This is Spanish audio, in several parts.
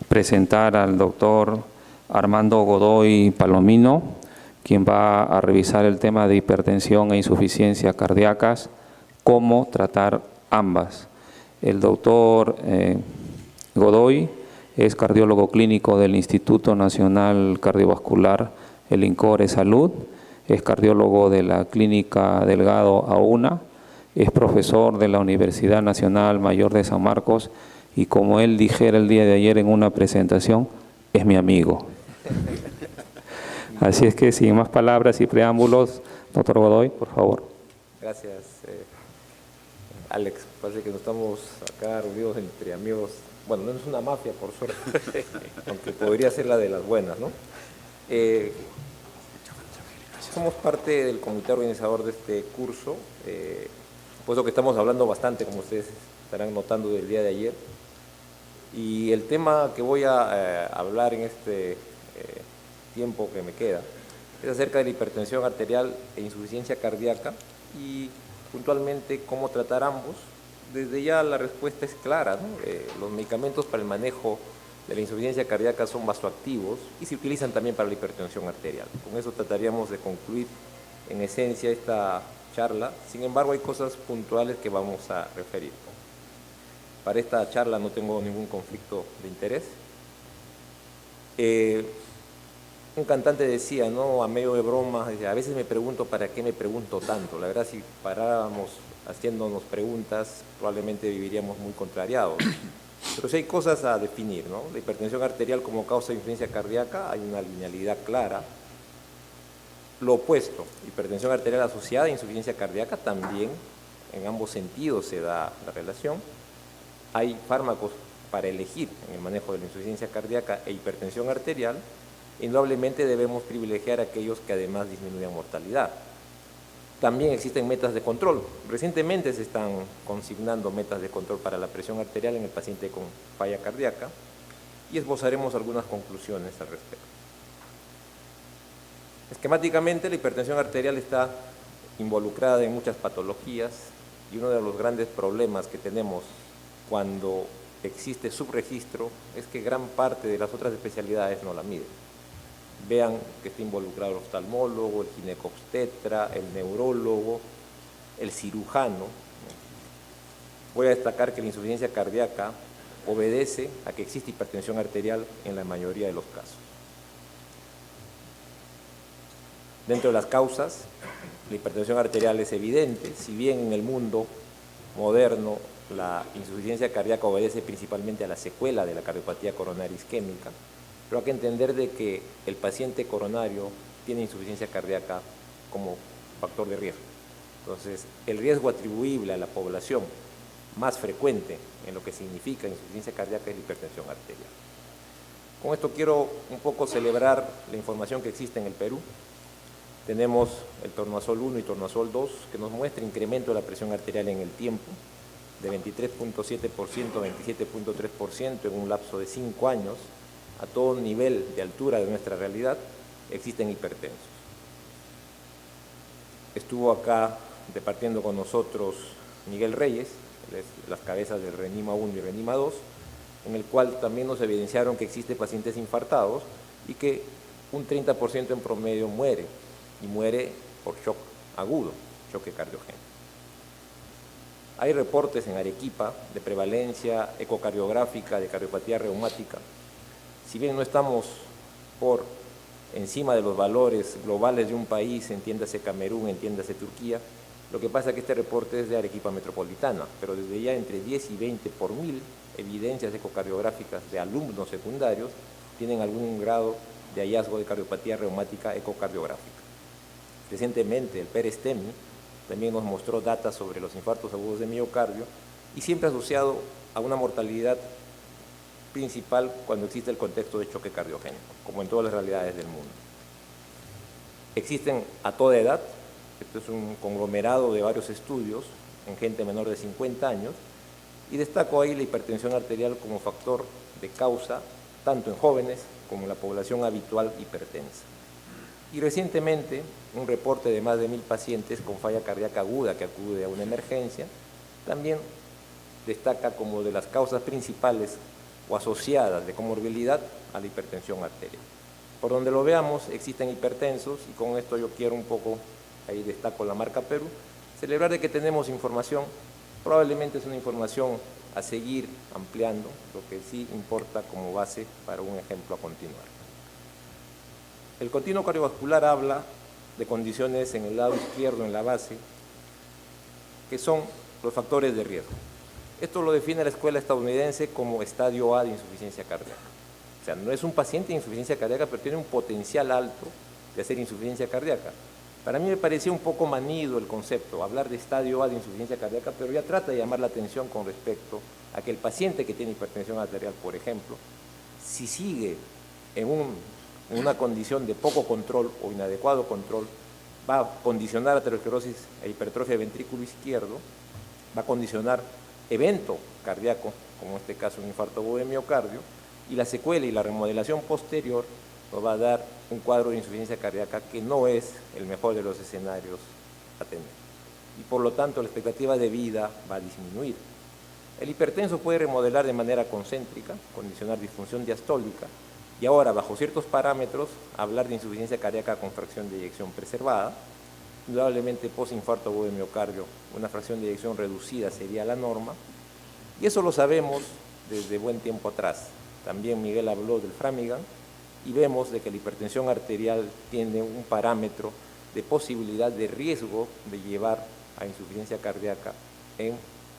presentar al doctor Armando Godoy Palomino, quien va a revisar el tema de hipertensión e insuficiencia cardíacas, cómo tratar ambas. El doctor Godoy es cardiólogo clínico del Instituto Nacional Cardiovascular, el INCORE Salud, es cardiólogo de la Clínica Delgado AUNA, es profesor de la Universidad Nacional Mayor de San Marcos y, como él dijera el día de ayer en una presentación, es mi amigo. Así es que, sin más palabras y preámbulos, doctor Godoy, por favor. Gracias, Alex. Parece que no estamos acá reunidos entre amigos. Bueno, no es una mafia, por suerte, aunque podría ser la de las buenas, ¿no? Somos parte del comité organizador de este curso, puesto que estamos hablando bastante, como ustedes estarán notando, del día de ayer. Y el tema que voy a hablar en este tiempo que me queda es acerca de la hipertensión arterial e insuficiencia cardíaca y puntualmente cómo tratar ambos. Desde ya la respuesta es clara, ¿no? Los medicamentos para el manejo de la insuficiencia cardíaca son vasoactivos y se utilizan también para la hipertensión arterial. Con eso trataríamos de concluir en esencia esta charla. Sin embargo, hay cosas puntuales que vamos a referir. Para esta charla no tengo ningún conflicto de interés. Un cantante decía, ¿no?, a medio de broma, a veces me pregunto para qué me pregunto tanto. La verdad, si paráramos haciéndonos preguntas, probablemente viviríamos muy contrariados. Pero sí hay cosas a definir, ¿no? La hipertensión arterial como causa de insuficiencia cardíaca, hay una linealidad clara. Lo opuesto, hipertensión arterial asociada a insuficiencia cardíaca, también en ambos sentidos se da la relación. Hay fármacos para elegir en el manejo de la insuficiencia cardíaca e hipertensión arterial. Indudablemente debemos privilegiar aquellos que además disminuyan mortalidad. También existen metas de control. Recientemente se están consignando metas de control para la presión arterial en el paciente con falla cardíaca y esbozaremos algunas conclusiones al respecto. Esquemáticamente, la hipertensión arterial está involucrada en muchas patologías y uno de los grandes problemas que tenemos cuando existe subregistro es que gran parte de las otras especialidades no la miden. Vean que está involucrado el oftalmólogo, el ginecobstetra, el neurólogo, el cirujano. Voy a destacar que la insuficiencia cardíaca obedece a que existe hipertensión arterial en la mayoría de los casos. Dentro de las causas, la hipertensión arterial es evidente, si bien en el mundo moderno la insuficiencia cardíaca obedece principalmente a la secuela de la cardiopatía coronaria isquémica, pero hay que entender de que el paciente coronario tiene insuficiencia cardíaca como factor de riesgo. Entonces, el riesgo atribuible a la población más frecuente en lo que significa insuficiencia cardíaca es la hipertensión arterial. Con esto quiero un poco celebrar la información que existe en el Perú. Tenemos el tornasol 1 y tornasol 2 que nos muestra incremento de la presión arterial en el tiempo de 23.7% a 27.3% en un lapso de 5 años. A todo nivel de altura de nuestra realidad existen hipertensos. Estuvo acá departiendo con nosotros Miguel Reyes, las cabezas del RENIMA 1 y RENIMA 2, en el cual también nos evidenciaron que existen pacientes infartados y que un 30% en promedio muere, y muere por shock agudo, choque cardiogénico. Hay reportes en Arequipa de prevalencia ecocardiográfica de cardiopatía reumática. Si bien no estamos por encima de los valores globales de un país, entiéndase Camerún, entiéndase Turquía, lo que pasa es que este reporte es de Arequipa metropolitana, pero desde ya entre 10 y 20 por 1000 evidencias ecocardiográficas de alumnos secundarios tienen algún grado de hallazgo de cardiopatía reumática ecocardiográfica. Recientemente el PERSTEMI también nos mostró datos sobre los infartos agudos de miocardio y siempre asociado a una mortalidad principal cuando existe el contexto de choque cardiogénico, como en todas las realidades del mundo. Existen a toda edad, esto es un conglomerado de varios estudios en gente menor de 50 años, y destaco ahí la hipertensión arterial como factor de causa, tanto en jóvenes como en la población habitual hipertensa. Y recientemente, un reporte de más de 1000 pacientes con falla cardíaca aguda que acude a una emergencia, también destaca como de las causas principales o asociadas de comorbilidad a la hipertensión arterial. Por donde lo veamos, existen hipertensos, y con esto yo quiero un poco, ahí destaco la marca Perú, celebrar de que tenemos información. Probablemente es una información a seguir ampliando, lo que sí importa como base para un ejemplo a continuar. El continuo cardiovascular habla de condiciones en el lado izquierdo, en la base, que son los factores de riesgo. Esto lo define la escuela estadounidense como estadio A de insuficiencia cardíaca. O sea, no es un paciente de insuficiencia cardíaca, pero tiene un potencial alto de hacer insuficiencia cardíaca. Para mí me parecía un poco manido el concepto, hablar de estadio A de insuficiencia cardíaca, pero ya trata de llamar la atención con respecto a que el paciente que tiene hipertensión arterial, por ejemplo, si sigue en una condición de poco control o inadecuado control, va a condicionar aterosclerosis e hipertrofia del ventrículo izquierdo, va a condicionar evento cardíaco, como en este caso un infarto agudo de miocardio, y la secuela y la remodelación posterior nos va a dar un cuadro de insuficiencia cardíaca que no es el mejor de los escenarios a tener. Y por lo tanto la expectativa de vida va a disminuir. El hipertenso puede remodelar de manera concéntrica, condicionar disfunción diastólica, y ahora, bajo ciertos parámetros, hablar de insuficiencia cardíaca con fracción de eyección preservada. Indudablemente, posinfarto agudo de miocardio, una fracción de eyección reducida sería la norma, y eso lo sabemos desde buen tiempo atrás. También Miguel habló del Framingham, y vemos de que la hipertensión arterial tiene un parámetro de posibilidad de riesgo de llevar a insuficiencia cardíaca en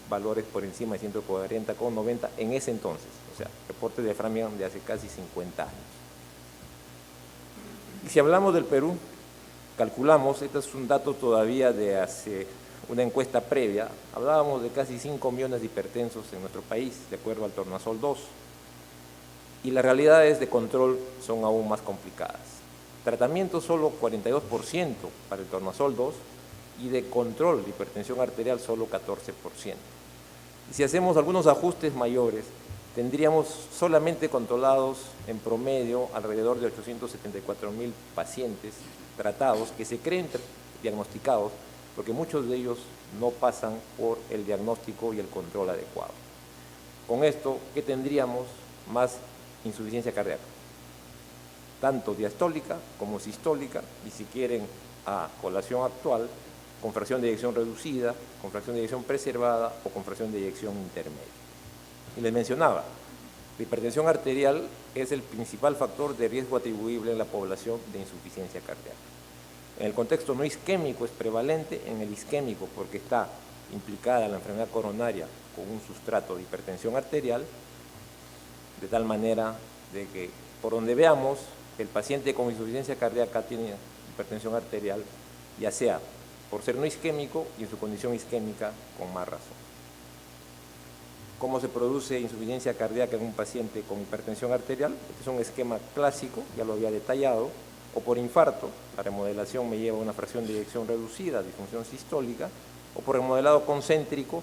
valores por encima de 140,90 en ese entonces, o sea, reporte de Framingham de hace casi 50 años. Y si hablamos del Perú, calculamos, este es un dato todavía de hace una encuesta previa, hablábamos de casi 5 millones de hipertensos en nuestro país, de acuerdo al tornasol 2, y las realidades de control son aún más complicadas. Tratamiento solo 42% para el tornasol 2 y de control de hipertensión arterial solo 14%. Y si hacemos algunos ajustes mayores, tendríamos solamente controlados en promedio alrededor de 874,000 pacientes tratados que se creen diagnosticados, porque muchos de ellos no pasan por el diagnóstico y el control adecuado. Con esto, ¿qué tendríamos? Más insuficiencia cardíaca, tanto diastólica como sistólica, y si quieren a colación actual, con fracción de eyección reducida, con fracción de eyección preservada o con fracción de eyección intermedia. Y les mencionaba, la hipertensión arterial es el principal factor de riesgo atribuible en la población de insuficiencia cardíaca. En el contexto no isquémico es prevalente, en el isquémico porque está implicada la enfermedad coronaria con un sustrato de hipertensión arterial, de tal manera de que por donde veamos el paciente con insuficiencia cardíaca tiene hipertensión arterial, ya sea por ser no isquémico y en su condición isquémica con más razón. ¿Cómo se produce insuficiencia cardíaca en un paciente con hipertensión arterial? Este es un esquema clásico, ya lo había detallado, o por infarto, la remodelación me lleva a una fracción de eyección reducida, disfunción sistólica, o por remodelado concéntrico,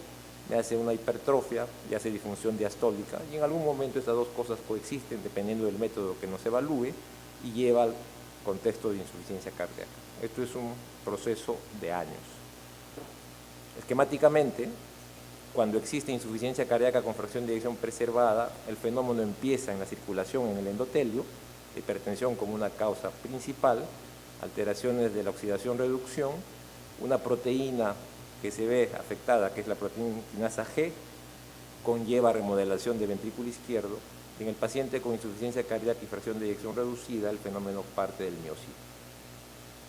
me hace una hipertrofia y hace disfunción diastólica, y en algún momento estas dos cosas coexisten dependiendo del método que nos evalúe y lleva al contexto de insuficiencia cardíaca. Esto es un proceso de años. Esquemáticamente, cuando existe insuficiencia cardíaca con fracción de eyección preservada, el fenómeno empieza en la circulación en el endotelio, hipertensión como una causa principal, alteraciones de la oxidación-reducción, una proteína que se ve afectada, que es la proteína quinasa G, conlleva remodelación de ventrículo izquierdo. En el paciente con insuficiencia cardíaca y fracción de eyección reducida, el fenómeno parte del miocito.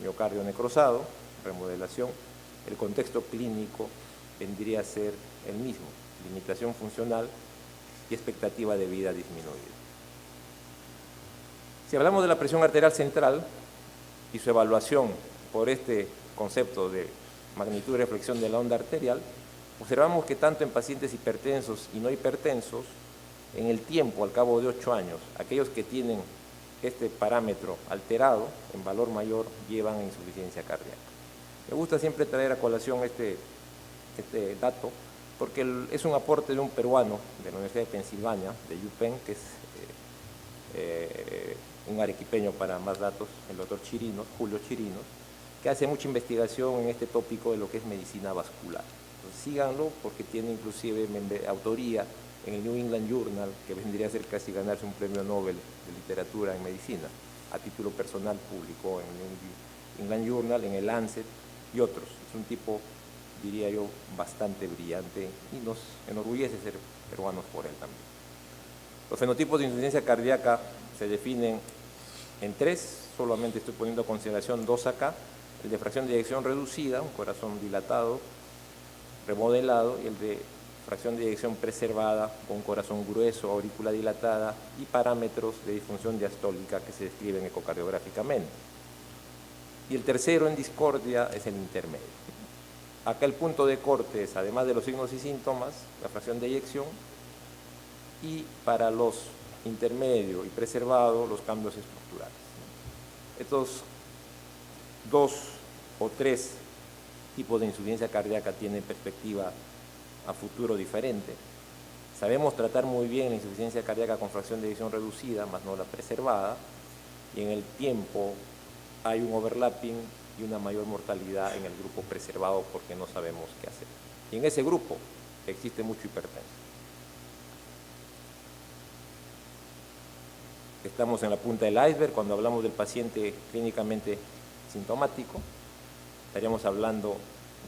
Miocardio necrosado, remodelación, el contexto clínico vendría a ser el mismo, limitación funcional y expectativa de vida disminuida. Si hablamos de la presión arterial central y su evaluación por este concepto de magnitud y reflexión de la onda arterial, observamos que tanto en pacientes hipertensos y no hipertensos, en el tiempo, al cabo de 8 años, aquellos que tienen este parámetro alterado, en valor mayor, llevan a insuficiencia cardíaca. Me gusta siempre traer a colación este dato, porque es un aporte de un peruano de la Universidad de Pensilvania, de UPenn, que es un arequipeño para más datos, el doctor Chirinos, Julio Chirinos, que hace mucha investigación en este tópico de lo que es medicina vascular. Entonces, síganlo porque tiene inclusive autoría en el New England Journal, que vendría a ser casi ganarse un premio Nobel de literatura en medicina. A título personal publicó en el New England Journal, en el Lancet y otros. Es un tipo, diría yo, bastante brillante y nos enorgullece ser peruanos por él también. Los fenotipos de insuficiencia cardíaca se definen en tres, solamente estoy poniendo a consideración dos acá: el de fracción de eyección reducida, un corazón dilatado, remodelado, y el de fracción de eyección preservada, con un corazón grueso, aurícula dilatada y parámetros de disfunción diastólica que se describen ecocardiográficamente. Y el tercero en discordia es el intermedio. Acá el punto de corte es, además de los signos y síntomas, la fracción de eyección, y para los intermedio y preservado, los cambios estructurales. Estos dos o tres tipos de insuficiencia cardíaca tienen perspectiva a futuro diferente. Sabemos tratar muy bien la insuficiencia cardíaca con fracción de eyección reducida, más no la preservada, y en el tiempo hay un overlapping y una mayor mortalidad en el grupo preservado porque no sabemos qué hacer. Y en ese grupo existe mucho hipertenso. Estamos en la punta del iceberg cuando hablamos del paciente clínicamente sintomático. Estaríamos hablando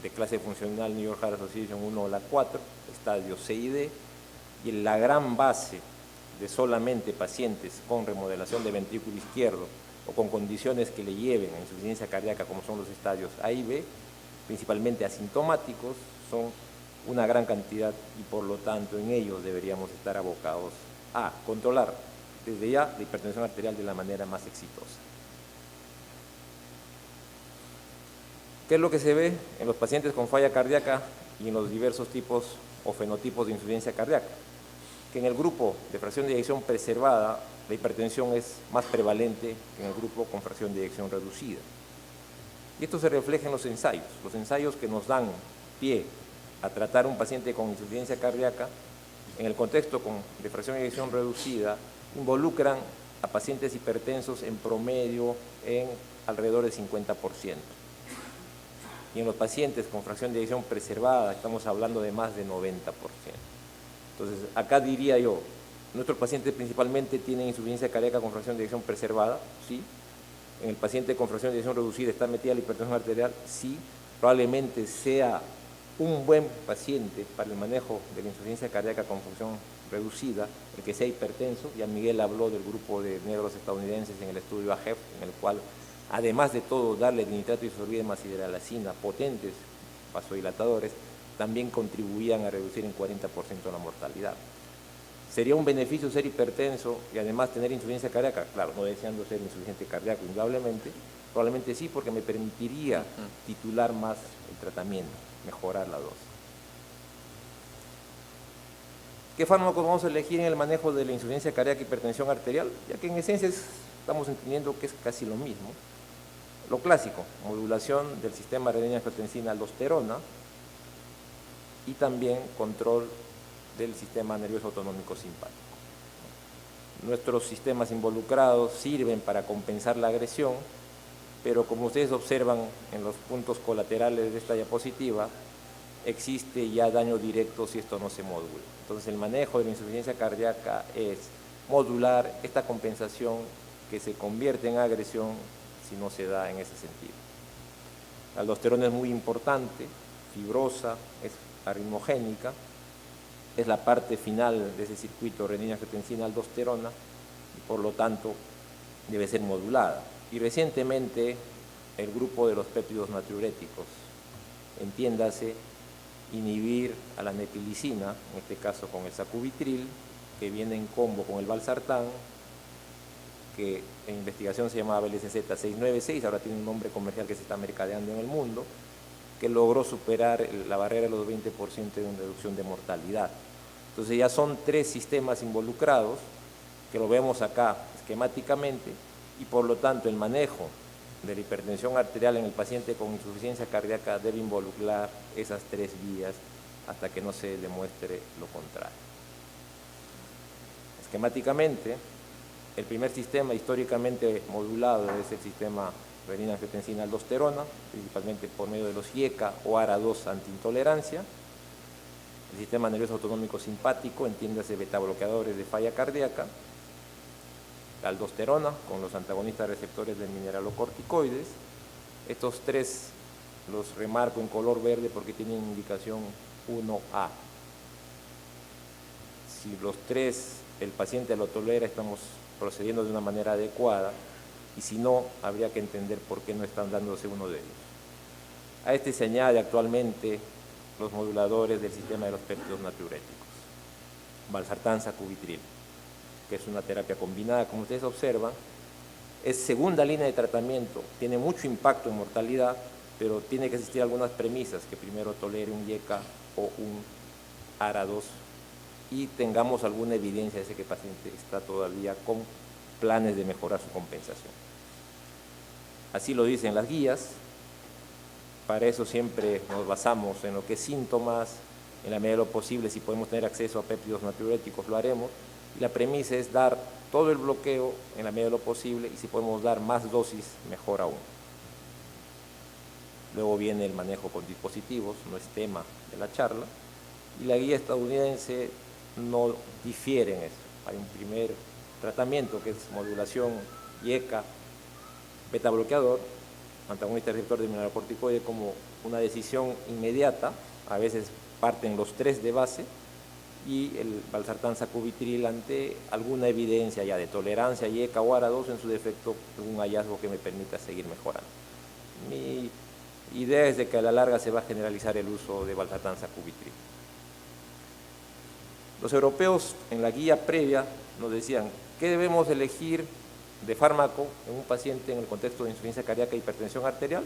de clase funcional New York Heart Association 1 o la 4, estadio C y D, y la gran base de solamente pacientes con remodelación de ventrículo izquierdo o con condiciones que le lleven a insuficiencia cardíaca, como son los estadios A y B, principalmente asintomáticos, son una gran cantidad y por lo tanto en ellos deberíamos estar abocados a controlar desde ya la hipertensión arterial de la manera más exitosa. ¿Qué es lo que se ve en los pacientes con falla cardíaca y en los diversos tipos o fenotipos de insuficiencia cardíaca? Que en el grupo de fracción de eyección preservada, la hipertensión es más prevalente que en el grupo con fracción de eyección reducida. Y esto se refleja en los ensayos que nos dan pie a tratar a un paciente con insuficiencia cardíaca, en el contexto de fracción de eyección reducida, involucran a pacientes hipertensos en promedio en alrededor del 50%. Y en los pacientes con fracción de eyección preservada estamos hablando de más de 90%. Entonces, acá diría yo, nuestros pacientes principalmente tienen insuficiencia cardíaca con fracción de eyección preservada, sí. En el paciente con fracción de eyección reducida está metida la hipertensión arterial, sí. Probablemente sea un buen paciente para el manejo de la insuficiencia cardíaca con función reducida, el que sea hipertenso. Ya Miguel habló del grupo de negros estadounidenses en el estudio AGEF, en el cual, además de todo, darle nitrato isoprene más hidralazina, potentes vasodilatadores, también contribuían a reducir en 40% la mortalidad. ¿Sería un beneficio ser hipertenso y además tener insuficiencia cardíaca? Claro, no deseando ser insuficiente cardíaco, indudablemente, probablemente sí, porque me permitiría titular más el tratamiento, mejorar la dosis. ¿Qué fármacos vamos a elegir en el manejo de la insuficiencia cardíaca y hipertensión arterial? Ya que en esencia estamos entendiendo que es casi lo mismo. Lo clásico, modulación del sistema renina-angiotensina-aldosterona y también control del sistema nervioso autonómico simpático. Nuestros sistemas involucrados sirven para compensar la agresión, pero como ustedes observan en los puntos colaterales de esta diapositiva, existe ya daño directo si esto no se modula. Entonces el manejo de la insuficiencia cardíaca es modular esta compensación que se convierte en agresión si no se da en ese sentido. La aldosterona es muy importante, fibrosa, es arritmogénica, es la parte final de ese circuito renina-angiotensina-aldosterona y por lo tanto debe ser modulada. Y recientemente el grupo de los péptidos natriuréticos, entiéndase, inhibir a la neprilicina, en este caso con el sacubitril, que viene en combo con el valsartán, que en investigación se llamaba BLCZ 696, ahora tiene un nombre comercial que se está mercadeando en el mundo, que logró superar la barrera de los 20% de una reducción de mortalidad. Entonces ya son tres sistemas involucrados, que lo vemos acá esquemáticamente, y por lo tanto el manejo de la hipertensión arterial en el paciente con insuficiencia cardíaca debe involucrar esas tres vías hasta que no se demuestre lo contrario. Esquemáticamente, el primer sistema históricamente modulado es el sistema renina-angiotensina-aldosterona, principalmente por medio de los IECA o ARA2 antiintolerancia, El sistema nervioso autonómico simpático, entiéndase beta bloqueadores de falla cardíaca, la aldosterona con los antagonistas receptores de mineralocorticoides. Estos tres los remarco en color verde porque tienen indicación 1A. Si los tres el paciente lo tolera, estamos procediendo de una manera adecuada, y si no, habría que entender por qué no están dándose uno de ellos. A este se añade actualmente los moduladores del sistema de los péptidos natriuréticos, valsartán, sacubitril, que es una terapia combinada, como ustedes observan, es segunda línea de tratamiento, tiene mucho impacto en mortalidad, pero tiene que existir algunas premisas, que primero tolere un IECA o un ARA2 y tengamos alguna evidencia de que el paciente está todavía con planes de mejorar su compensación. Así lo dicen las guías. Para eso siempre nos basamos en lo que es síntomas, en la medida de lo posible, si podemos tener acceso a péptidos natriuréticos lo haremos, y la premisa es dar todo el bloqueo en la medida de lo posible, y si podemos dar más dosis, mejor aún. Luego viene el manejo con dispositivos, no es tema de la charla, y la guía estadounidense no difiere en eso. Hay un primer tratamiento que es modulación IECA, beta bloqueador, antagonista receptor de mineralocorticoide, como una decisión inmediata. A veces parten los tres de base, y el valsartán, sacubitril ante alguna evidencia ya de tolerancia IECA o ARA2, en su defecto un hallazgo que me permita seguir mejorando. Mi idea es de que a la larga se va a generalizar el uso de valsartán, sacubitril. Los europeos en la guía previa nos decían qué debemos elegir de fármaco en un paciente en el contexto de insuficiencia cardíaca e hipertensión arterial: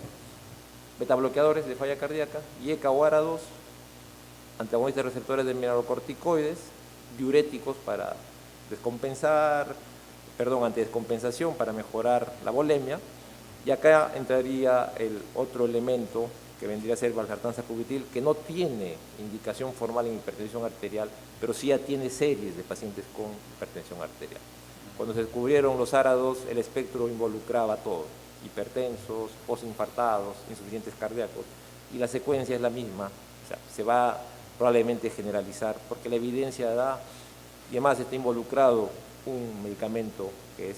beta bloqueadores de falla cardíaca, IECA o ARA2, antagonistas receptores de mineralocorticoides, diuréticos para descompensar, antidescompensación para mejorar la volemia, y acá entraría el otro elemento que vendría a ser valsartán, sacubitril, que no tiene indicación formal en hipertensión arterial, pero sí ya tiene series de pacientes con hipertensión arterial. Cuando se descubrieron los ARA2, el espectro involucraba todo: hipertensos, postinfartados, insuficientes cardíacos, y la secuencia es la misma. O sea, se va probablemente a generalizar porque la evidencia da, y además está involucrado un medicamento que es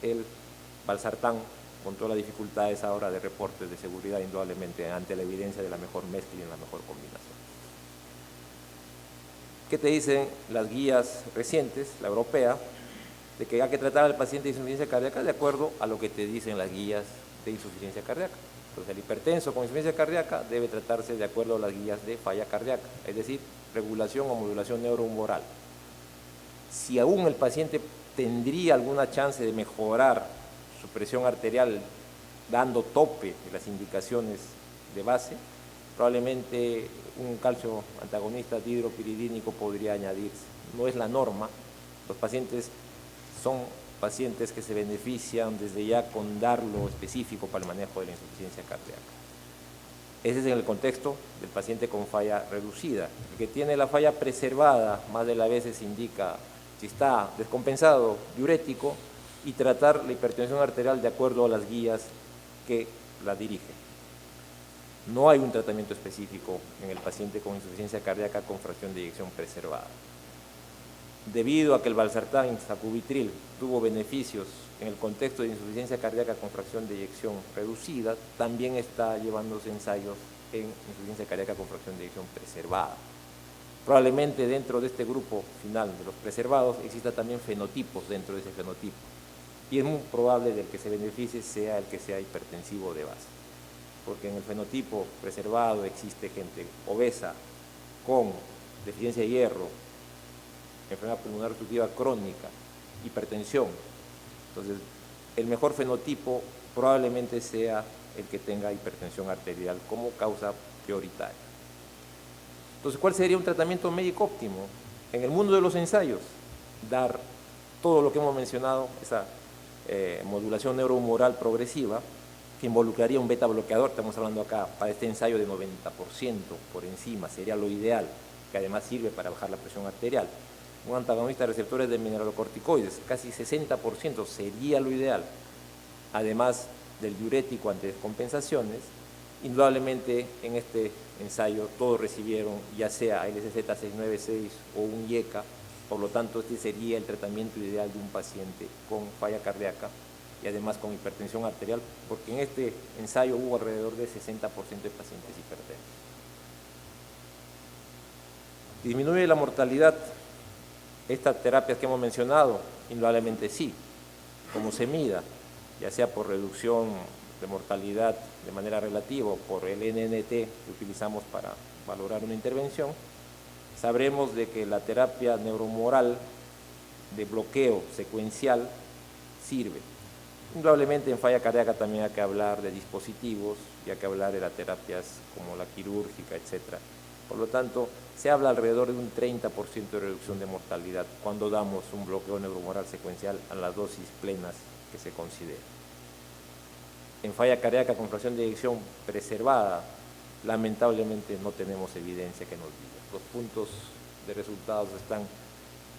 el valsartán, con todas las dificultades ahora de reportes de seguridad, indudablemente, ante la evidencia de la mejor mezcla y la mejor combinación. ¿Qué te dicen las guías recientes, la europea? De que hay que tratar al paciente de insuficiencia cardíaca de acuerdo a lo que te dicen las guías de insuficiencia cardíaca. Entonces, el hipertenso con insuficiencia cardíaca debe tratarse de acuerdo a las guías de falla cardíaca, es decir, regulación o modulación neurohumoral. Si aún el paciente tendría alguna chance de mejorar su presión arterial dando tope de las indicaciones de base, probablemente un calcio antagonista dihidropiridínico podría añadirse. No es la norma. Los pacientes son pacientes que se benefician desde ya con dar lo específico para el manejo de la insuficiencia cardíaca. Ese es en el contexto del paciente con falla reducida. El que tiene la falla preservada, más de las veces indica si está descompensado, diurético, y tratar la hipertensión arterial de acuerdo a las guías que la dirigen. No hay un tratamiento específico en el paciente con insuficiencia cardíaca con fracción de eyección preservada. Debido a que el valsartán, sacubitril, tuvo beneficios en el contexto de insuficiencia cardíaca con fracción de eyección reducida, también está llevándose ensayos en insuficiencia cardíaca con fracción de eyección preservada. Probablemente dentro de este grupo final de los preservados exista también fenotipos dentro de ese fenotipo, y es muy probable del que se beneficie sea el que sea hipertensivo de base, porque en el fenotipo preservado existe gente obesa con deficiencia de hierro, enfermedad pulmonar obstructiva crónica, hipertensión. Entonces, el mejor fenotipo probablemente sea el que tenga hipertensión arterial como causa prioritaria. Entonces, ¿cuál sería un tratamiento médico óptimo? En el mundo de los ensayos, dar todo lo que hemos mencionado, esa modulación neurohumoral progresiva, que involucraría un beta bloqueador, estamos hablando acá para este ensayo de 90% por encima, sería lo ideal, que además sirve para bajar la presión arterial. Un antagonista de receptores de mineralocorticoides, casi 60% sería lo ideal, además del diurético ante descompensaciones, Indudablemente en este ensayo todos recibieron ya sea LCZ 696 o un IECA, por lo tanto este sería el tratamiento ideal de un paciente con falla cardíaca y además con hipertensión arterial, porque en este ensayo hubo alrededor de 60% de pacientes hipertensos. ¿Disminuye la mortalidad estas terapias que hemos mencionado? Indudablemente sí, como se mida, ya sea por reducción de mortalidad de manera relativa o por el NNT que utilizamos para valorar una intervención, sabremos de que la terapia neurohumoral de bloqueo secuencial sirve. Indudablemente en falla cardíaca también hay que hablar de dispositivos y hay que hablar de las terapias como la quirúrgica, etc. Por lo tanto, se habla alrededor de un 30% de reducción de mortalidad cuando damos un bloqueo neurohumoral secuencial a las dosis plenas que se considera. En falla cardíaca con fracción de eyección preservada, lamentablemente no tenemos evidencia que nos diga. Los puntos de resultados están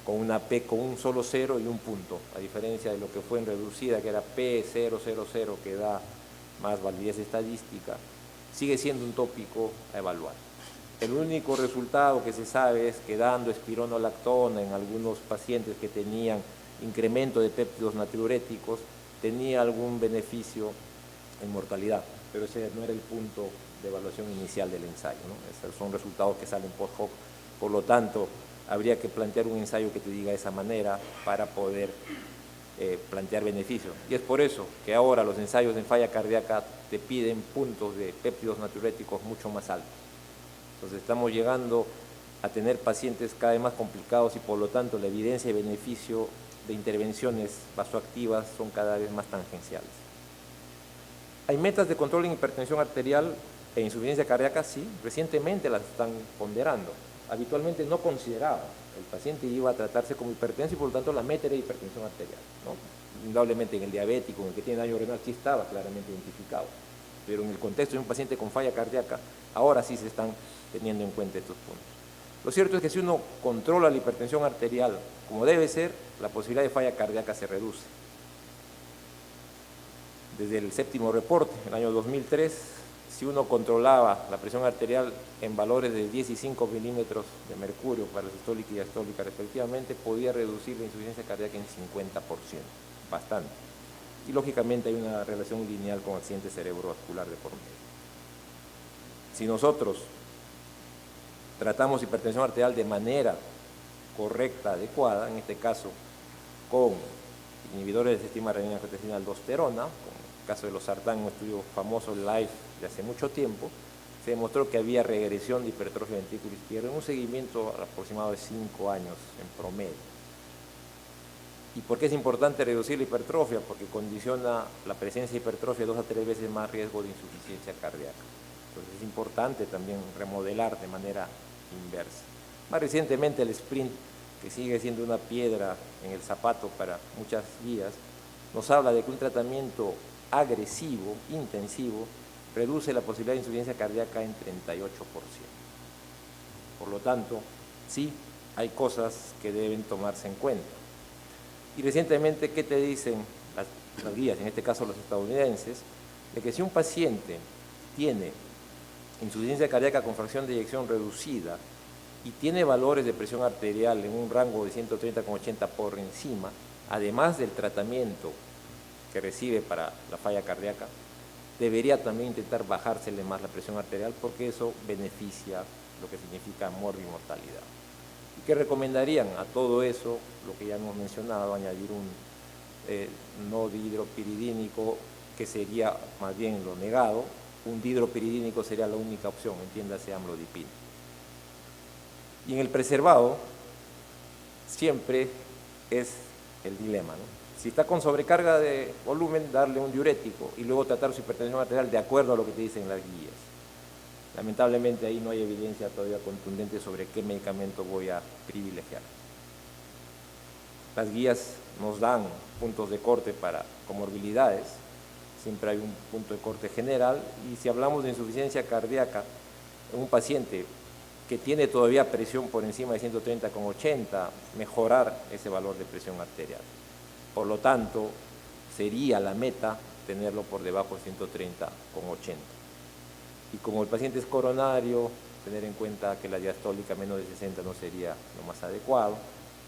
con una P con un solo cero y un punto, a diferencia de lo que fue en reducida, que era P000, que da más validez estadística, sigue siendo un tópico a evaluar. El único resultado que se sabe es que dando espironolactona en algunos pacientes que tenían incremento de péptidos natriuréticos, tenía algún beneficio en mortalidad, pero ese no era el punto de evaluación inicial del ensayo, ¿no? Esos son resultados que salen post hoc, por lo tanto, habría que plantear un ensayo que te diga de esa manera para poder plantear beneficios. Y es por eso que ahora los ensayos en falla cardíaca te piden puntos de péptidos natriuréticos mucho más altos. Entonces estamos llegando a tener pacientes cada vez más complicados y por lo tanto la evidencia y beneficio de intervenciones vasoactivas son cada vez más tangenciales. ¿Hay metas de control en hipertensión arterial e insuficiencia cardíaca? Sí, recientemente las están ponderando. Habitualmente no consideraba, el paciente iba a tratarse como hipertenso y por lo tanto la meta era hipertensión arterial, ¿no? Indudablemente en el diabético, en el que tiene daño renal, sí estaba claramente identificado, pero en el contexto de un paciente con falla cardíaca, ahora sí se están teniendo en cuenta estos puntos. Lo cierto es que si uno controla la hipertensión arterial como debe ser, la posibilidad de falla cardíaca se reduce. Desde el séptimo reporte, en el año 2003, si uno controlaba la presión arterial en valores de 10 y 5 milímetros de mercurio para sistólica y diastólica respectivamente, podía reducir la insuficiencia cardíaca en 50%, bastante. Y lógicamente hay una relación lineal con accidente cerebrovascular de por medio. Si nosotros tratamos hipertensión arterial de manera correcta, adecuada, en este caso con inhibidores del sistema renina-angiotensina aldosterona, como el caso de los sartán, un estudio famoso, LIFE, de hace mucho tiempo, se demostró que había regresión de hipertrofia del ventrículo izquierdo en un seguimiento aproximado de 5 años en promedio. ¿Y por qué es importante reducir la hipertrofia? Porque condiciona la presencia de hipertrofia 2 a 3 veces más riesgo de insuficiencia cardíaca. Entonces es importante también remodelar de manera inversa. Más recientemente el sprint, que sigue siendo una piedra en el zapato para muchas guías, nos habla de que un tratamiento agresivo, intensivo, reduce la posibilidad de insuficiencia cardíaca en 38%. Por lo tanto, sí hay cosas que deben tomarse en cuenta. Y recientemente, ¿qué te dicen las guías, en este caso los estadounidenses? De que si un paciente tiene insuficiencia cardíaca con fracción de eyección reducida y tiene valores de presión arterial en un rango de 130,80 por encima, además del tratamiento que recibe para la falla cardíaca, debería también intentar bajársele más la presión arterial porque eso beneficia lo que significa morbimortalidad. ¿Y qué recomendarían a todo eso? Lo que ya hemos mencionado, añadir un no dihidropiridínico, que sería más bien lo negado. Un dihidropiridínico sería la única opción, entiéndase amlodipina. Y en el preservado siempre es el dilema, ¿no? Si está con sobrecarga de volumen, darle un diurético y luego tratar su hipertensión arterial de acuerdo a lo que te dicen las guías. Lamentablemente ahí no hay evidencia todavía contundente sobre qué medicamento voy a privilegiar. Las guías nos dan puntos de corte para comorbilidades, siempre hay un punto de corte general, y si hablamos de insuficiencia cardíaca en un paciente que tiene todavía presión por encima de 130,80, mejorar ese valor de presión arterial. Por lo tanto, sería la meta tenerlo por debajo de 130,80. Y como el paciente es coronario, tener en cuenta que la diastólica menos de 60 no sería lo más adecuado.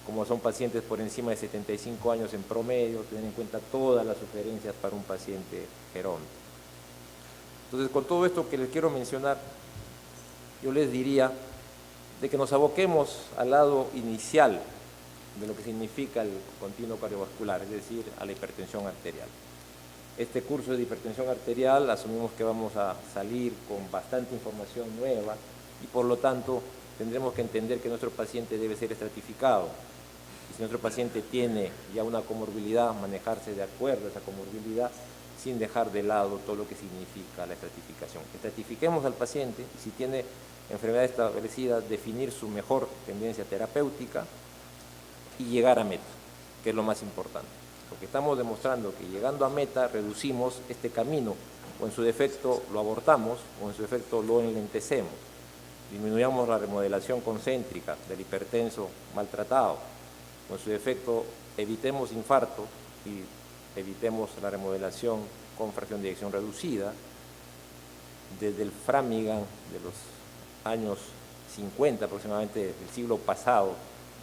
Como son pacientes por encima de 75 años en promedio, tener en cuenta todas las sugerencias para un paciente geróntico. Entonces, con todo esto que les quiero mencionar, yo les diría de que nos aboquemos al lado inicial de lo que significa el continuo cardiovascular, es decir, a la hipertensión arterial. Este curso de hipertensión arterial asumimos que vamos a salir con bastante información nueva y por lo tanto tendremos que entender que nuestro paciente debe ser estratificado. Y si nuestro paciente tiene ya una comorbilidad, manejarse de acuerdo a esa comorbilidad sin dejar de lado todo lo que significa la estratificación. Estratifiquemos al paciente y si tiene enfermedad establecida, definir su mejor tendencia terapéutica y llegar a meta, que es lo más importante. Porque estamos demostrando que llegando a meta reducimos este camino, o en su defecto lo abortamos, o en su defecto lo enlentecemos. Disminuyamos la remodelación concéntrica del hipertenso maltratado, o en su defecto evitemos infarto y evitemos la remodelación con fracción de eyección reducida. Desde el Framingham de los años 50 aproximadamente del siglo pasado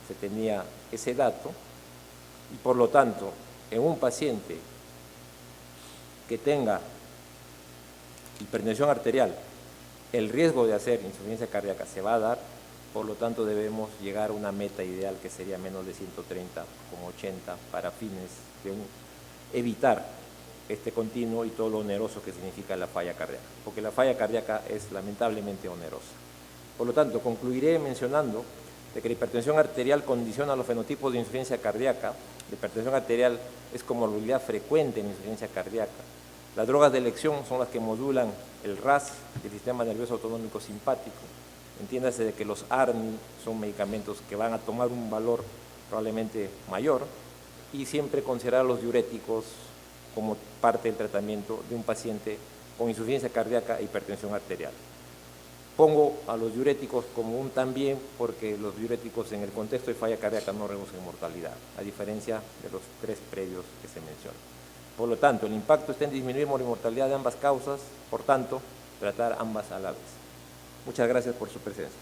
se tenía ese dato y por lo tanto en un paciente que tenga hipertensión arterial el riesgo de hacer insuficiencia cardíaca se va a dar, por lo tanto debemos llegar a una meta ideal que sería menos de 130,80 para fines de evitar este continuo y todo lo oneroso que significa la falla cardíaca, porque la falla cardíaca es lamentablemente onerosa. Por lo tanto, concluiré mencionando de que la hipertensión arterial condiciona los fenotipos de insuficiencia cardíaca. La hipertensión arterial es comorbilidad frecuente en insuficiencia cardíaca. Las drogas de elección son las que modulan el RAS del sistema nervioso autonómico simpático. Entiéndase de que los ARNI son medicamentos que van a tomar un valor probablemente mayor y siempre considerar los diuréticos como parte del tratamiento de un paciente con insuficiencia cardíaca e hipertensión arterial. Pongo a los diuréticos como un también porque los diuréticos en el contexto de falla cardíaca no reducen mortalidad, a diferencia de los 3 previos que se mencionan. Por lo tanto, el impacto está en disminuir mortalidad de ambas causas, por tanto, tratar ambas a la vez. Muchas gracias por su presencia.